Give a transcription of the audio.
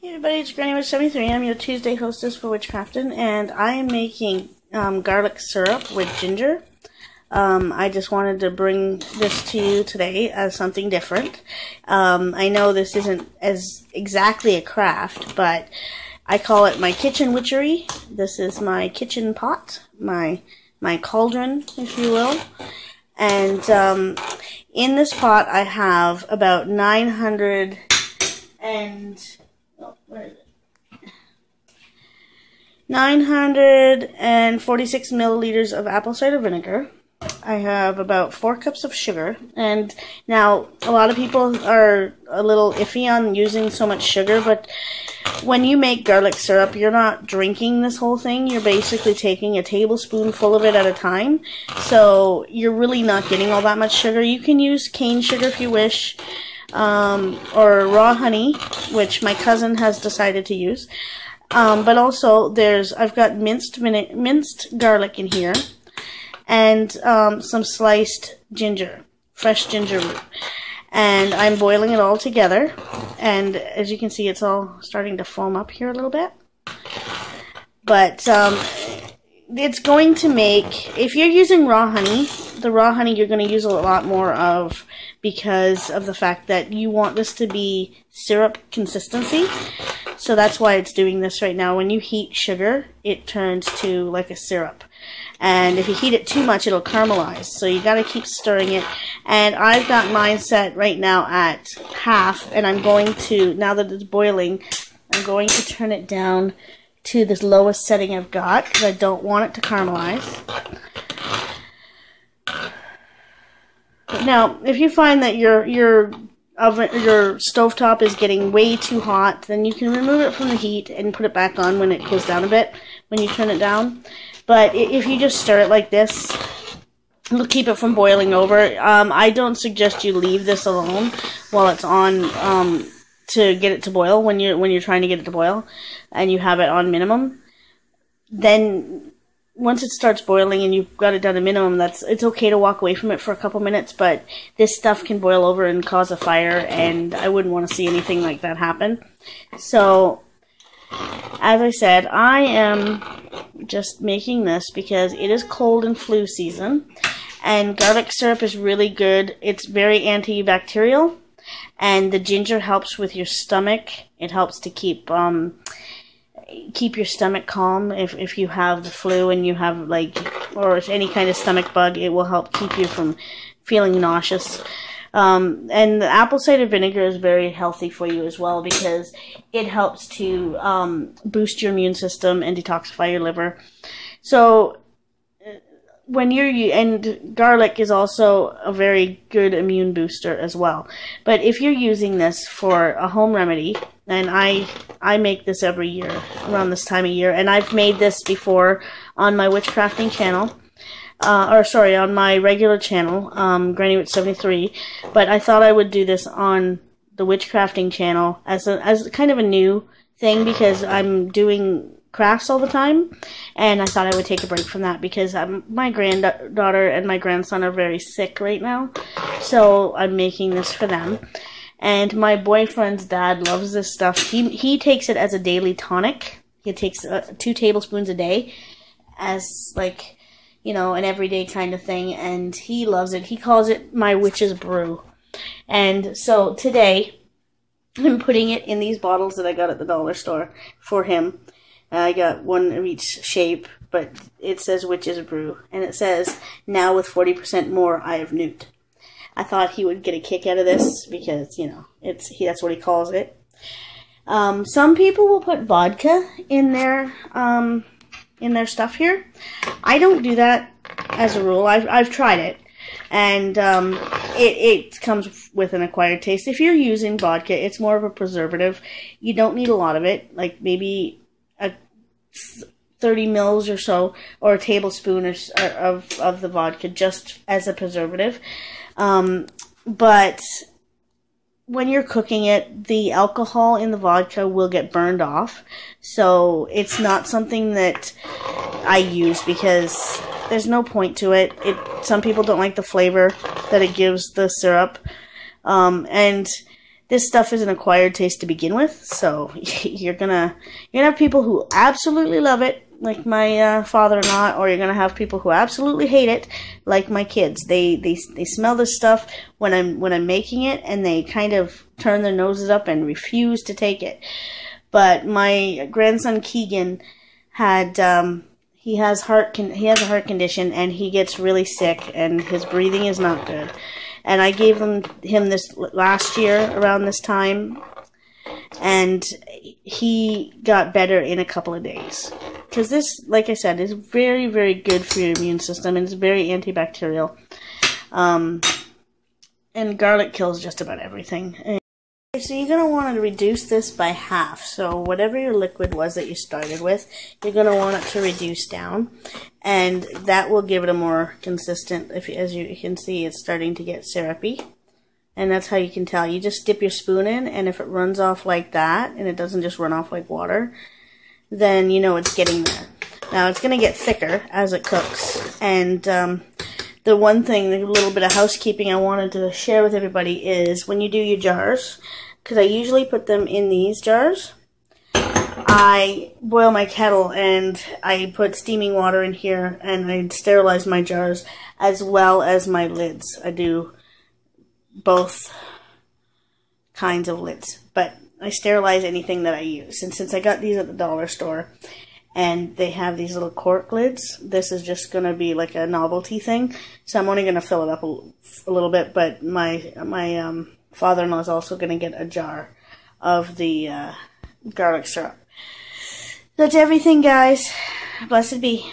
Hey everybody, it's Granny Witch 73. I'm your Tuesday hostess for Witchcrafting, and I am making garlic syrup with ginger. I just wanted to bring this to you today as something different. I know this isn't as exactly a craft, but I call it my kitchen witchery. This is my kitchen pot, my cauldron, if you will. And in this pot I have about 946 milliliters of apple cider vinegar. I have about 4 cups of sugar. And now, a lot of people are a little iffy on using so much sugar, but when you make garlic syrup, you're not drinking this whole thing. You're basically taking a tablespoonful of it at a time. So you're really not getting all that much sugar. You can use cane sugar if you wish, or raw honey, which my cousin has decided to use. But also I've got minced garlic in here, and some sliced ginger, fresh ginger root. And I'm boiling it all together, and as you can see, it's all starting to foam up here a little bit. But it's going to make, if you're using raw honey, the raw honey you're going to use a lot more of, because of the fact that you want this to be syrup consistency. So that's why it's doing this right now. When you heat sugar, it turns to like a syrup. And if you heat it too much, it'll caramelize. So you got to keep stirring it. And I've got mine set right now at half. And I'm going to, now that it's boiling, I'm going to turn it down to this lowest setting I've got, because I don't want it to caramelize. Now, if you find that your stovetop is getting way too hot, then you can remove it from the heat and put it back on when it cools down a bit, when you turn it down. But if you just stir it like this, it'll keep it from boiling over. I don't suggest you leave this alone while it's on to get it to boil, when you're trying to get it to boil, and you have it on minimum. Then once it starts boiling and you've got it down to minimum, it's okay to walk away from it for a couple minutes, but this stuff can boil over and cause a fire, and I wouldn't want to see anything like that happen. So, as I said, I am just making this because it is cold and flu season, and garlic syrup is really good. It's very antibacterial, and the ginger helps with your stomach. It helps to keep your stomach calm if you have the flu and you have or any kind of stomach bug. It will help keep you from feeling nauseous. And the apple cider vinegar is very healthy for you as well, because it helps to boost your immune system and detoxify your liver. So and garlic is also a very good immune booster as well. But if you're using this for a home remedy, and I make this every year around this time of year, and I've made this before on my Witchcrafting channel, on my regular channel, Granny Witch 73, but I thought I would do this on the Witchcrafting channel as kind of a new thing, because I'm doing crafts all the time, and I thought I would take a break from that, because my granddaughter and my grandson are very sick right now, so I'm making this for them. And my boyfriend's dad loves this stuff. He takes it as a daily tonic. He takes 2 tablespoons a day as an everyday kind of thing, and he loves it. He calls it my witch's brew. And so today I'm putting it in these bottles that I got at the dollar store for him. I got one of each shape, but it says witch's brew, and it says, now with 40% more I have newt. I thought he would get a kick out of this, because, that's what he calls it. Some people will put vodka in their stuff here. I don't do that as a rule. I've tried it, and it comes with an acquired taste. If you're using vodka, it's more of a preservative. You don't need a lot of it, like maybe 30 mils or so, or a tablespoon of the vodka, just as a preservative. But when you're cooking it, the alcohol in the vodka will get burned off. So it's not something that I use, because there's no point to it. Some people don't like the flavor that it gives the syrup. And this stuff is an acquired taste to begin with, so you're gonna have people who absolutely love it, like my father-in-law, or you're gonna have people who absolutely hate it, like my kids. They smell this stuff when I'm making it, and they kind of turn their noses up and refuse to take it. But my grandson Keegan had he has a heart condition, and he gets really sick, and his breathing is not good. And I gave him this last year around this time, and he got better in a couple of days. Because this, like I said, is very, very good for your immune system, and it's very antibacterial. And garlic kills just about everything. So you're going to want to reduce this by half. So whatever your liquid was that you started with, you're going to want it to reduce down. And that will give it a more consistent, as you can see, it's starting to get syrupy. And that's how you can tell. You just dip your spoon in, and if it runs off like that, and it doesn't just run off like water, then you know it's getting there. Now it's going to get thicker as it cooks. And the one thing, the little bit of housekeeping I wanted to share with everybody is when you do your jars, because I usually put them in these jars, I boil my kettle and I put steaming water in here, and I sterilize my jars as well as my lids. I do both kinds of lids, but I sterilize anything that I use. And since I got these at the dollar store, and they have these little cork lids, this is just going to be like a novelty thing. So I'm only going to fill it up a little bit, but my father-in-law is also going to get a jar of the garlic syrup. That's everything, guys. Blessed be.